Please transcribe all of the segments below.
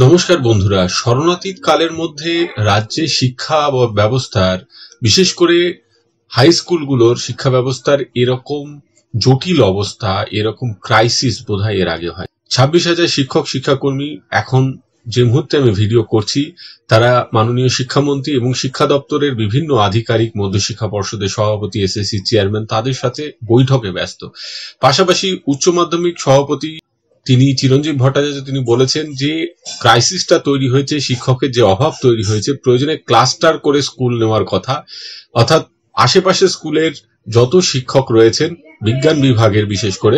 নমস্কার বন্ধুরা, স্মরণাতীত কালের মধ্যে রাজ্যে শিক্ষা ব্যবস্থার, বিশেষ করে হাই স্কুলগুলোর শিক্ষা ব্যবস্থার এরকম জটিল অবস্থা, এরকম ক্রাইসিস বোধহয় এর আগে হয়। 26,000 শিক্ষক শিক্ষাকর্মী এখন যে মুহূর্তে আমি ভিডিও করছি, তারা মাননীয় শিক্ষামন্ত্রী এবং শিক্ষা দপ্তরের বিভিন্ন আধিকারিক, মধ্যশিক্ষা পর্ষদের সভাপতি, এসএসসি চেয়ারম্যান তাদের সাথে বৈঠকে ব্যস্ত। পাশাপাশি উচ্চ মাধ্যমিক সভাপতি তিনি চিরঞ্জীব ভট্টাচার্য তিনি বলেছেন যে ক্রাইসিসটা তৈরি হয়েছে, শিক্ষকের যে অভাব তৈরি হয়েছে, প্রয়োজনে ক্লাস্টার করে স্কুল নেওয়ার কথা, অর্থাৎ আশেপাশে স্কুলের যত শিক্ষক রয়েছেন বিজ্ঞান বিভাগের বিশেষ করে,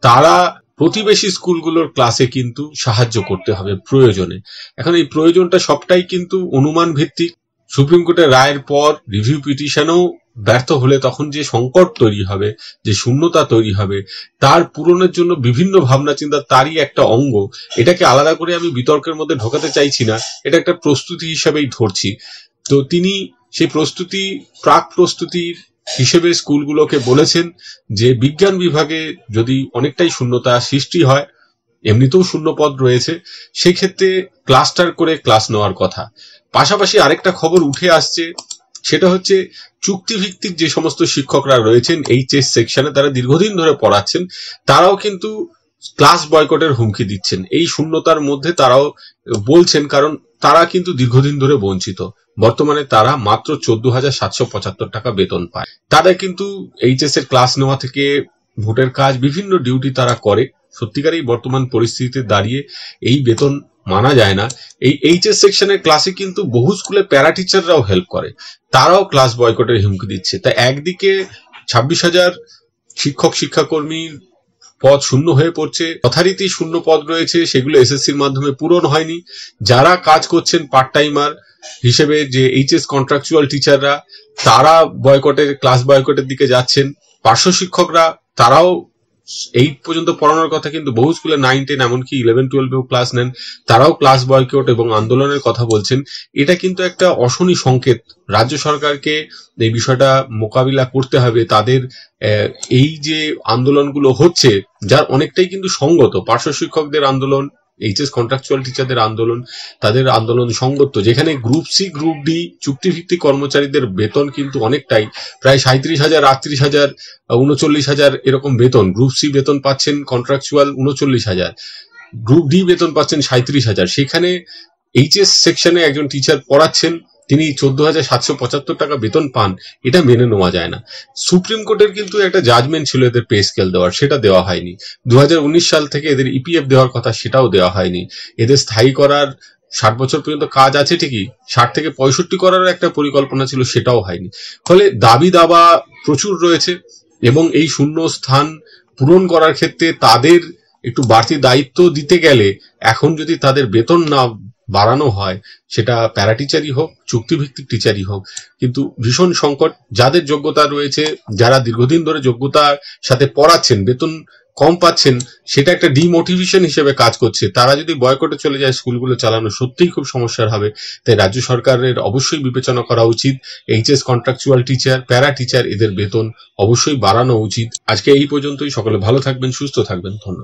তারা প্রতিবেশী স্কুলগুলোর ক্লাসে কিন্তু সাহায্য করতে হবে প্রয়োজনে। এখন এই প্রয়োজনটা সবটাই কিন্তু অনুমান ভিত্তিক। সুপ্রিম কোর্টের রায়ের পর রিভিউ পিটিশনও ব্যর্থ হলে তখন যে সংকট তৈরি হবে, যে শূন্যতা তৈরি হবে, তার পূরণের জন্য বিভিন্ন ভাবনা চিন্তা তারই একটা অঙ্গ। এটাকে আলাদা করে আমি বিতর্কের মধ্যে ঢোকাতে চাইছি না, এটা একটা প্রস্তুতি হিসেবেই ধরছি। তো তিনি সেই প্রাক প্রস্তুতির হিসেবে স্কুলগুলোকে বলেছেন যে বিজ্ঞান বিভাগে যদি অনেকটাই শূন্যতা সৃষ্টি হয়, এমনিতেও শূন্য পদ রয়েছে, সেক্ষেত্রে ক্লাস্টার করে ক্লাস নেওয়ার কথা। পাশাপাশি আরেকটা খবর উঠে আসছে, সেটা হচ্ছে চুক্তিভিত্তিক যে সমস্ত শিক্ষকরা রয়েছেন এইচএস সেকশনে, তারা দীর্ঘদিন ধরে পড়াচ্ছেন, তারাও কিন্তু ক্লাস বয়কটের হুমকি দিচ্ছেন এই শূন্যতার মধ্যে। তারাও বলছেন, কারণ তারা কিন্তু দীর্ঘদিন ধরে বঞ্চিত। বর্তমানে তারা মাত্র 14,775 টাকা বেতন পায়। তারা কিন্তু এইচএস এর ক্লাস নেওয়া থেকে ভোটের কাজ, বিভিন্ন ডিউটি তারা করে। সত্যিকারই বর্তমান পরিস্থিতিতে দাঁড়িয়ে এই বেতন মানা যায় না। এই এইচএস সেকশনের ক্লাসে কিন্তু বহু স্কুলে প্যারা টিচাররাও হেল্প করে, তারাও ক্লাস বয়কটের হুমকি দিচ্ছে। তাই একদিকে 26,000 শিক্ষক শিক্ষাকর্মীর পদ শূন্য হয়ে পড়ছে, যথারীতি শূন্য পদ রয়েছে, সেগুলো এসএসসির মাধ্যমে পূরণ হয়নি। যারা কাজ করছেন পার্ট টাইমার হিসেবে, যে এইচএস কন্ট্রাকচুয়াল টিচাররা, তারা ক্লাস বয়কটের দিকে যাচ্ছেন। পার্শ্ব শিক্ষকরা, তারাও 8 পর্যন্ত পড়ানোর কথা, কিন্তু বহু স্কুলে 9, 10 এমনকি 11, 12 ক্লাস নেন, তারাও ক্লাস বয়কট এবং আন্দোলনের কথা বলছেন। এটা কিন্তু একটা অশনি সংকেত। রাজ্য সরকারকে এই বিষয়টা মোকাবিলা করতে হবে। তাদের এই যে আন্দোলনগুলো হচ্ছে, যার অনেকটাই কিন্তু সঙ্গত, পার্শ্ব শিক্ষকদের আন্দোলন, এইচএস কন্ট্রাকচুয়াল টিচারদের আন্দোলন, তাদের আন্দোলন সঙ্গত, যেখানে গ্রুপ সি গ্রুপ ডি চুক্তিভিত্তিক কর্মচারীদের বেতন কিন্তু অনেকটাই, প্রায় 37,000, 38,000, 39,000 এরকম বেতন। গ্রুপ সি বেতন পাচ্ছেন কন্ট্রাকচুয়াল 39,000, গ্রুপ ডি বেতন পাচ্ছেন 37,000। সেখানে এইচএস সেকশনে একজন টিচার পড়াচ্ছেন, তিনি 14,775 টাকা বেতন পান। এটা মেনে নেওয়া যায় না। সুপ্রিম কোর্টের কিন্তু একটা জাজমেন্ট ছিল এদের পে স্কেল দেওয়ার, সেটা দেওয়া হয়নি। 2019 সাল থেকে এদের ইপিএফ দেওয়ার কথা, সেটাও দেওয়া হয়নি। এদের স্থায়ী করার 60 বছর পর্যন্ত কাজ আছে ঠিকই, 60 থেকে 65 করার একটা পরিকল্পনা ছিল, সেটাও হয়নি। ফলে দাবি দাবা প্রচুর রয়েছে, এবং এই শূন্য স্থান পূরণ করার ক্ষেত্রে তাদের একটু বাড়তি দায়িত্ব দিতে গেলে, এখন যদি তাদের বেতন না বাড়ানো হয়, সেটা প্যারা টিচারই হোক, চুক্তিভিত্তিক টিচারই হোক, কিন্তু ভীষণ সংকট। যাদের যোগ্যতা রয়েছে, যারা দীর্ঘদিন ধরে যোগ্যতার সাথে পড়াচ্ছেন, বেতন কম পাচ্ছেন, সেটা একটা ডিমোটিভেশন হিসেবে কাজ করছে। তারা যদি বয়কটে চলে যায়, স্কুলগুলো চালানো সত্যিই খুব সমস্যার হবে। তাই রাজ্য সরকারের অবশ্যই বিবেচনা করা উচিত, HS contractual teacher, para teacher, এদের বেতন অবশ্যই বাড়ানো উচিত। আজকে এই পর্যন্তই। সকলে ভালো থাকবেন, সুস্থ থাকবেন। ধন্যবাদ।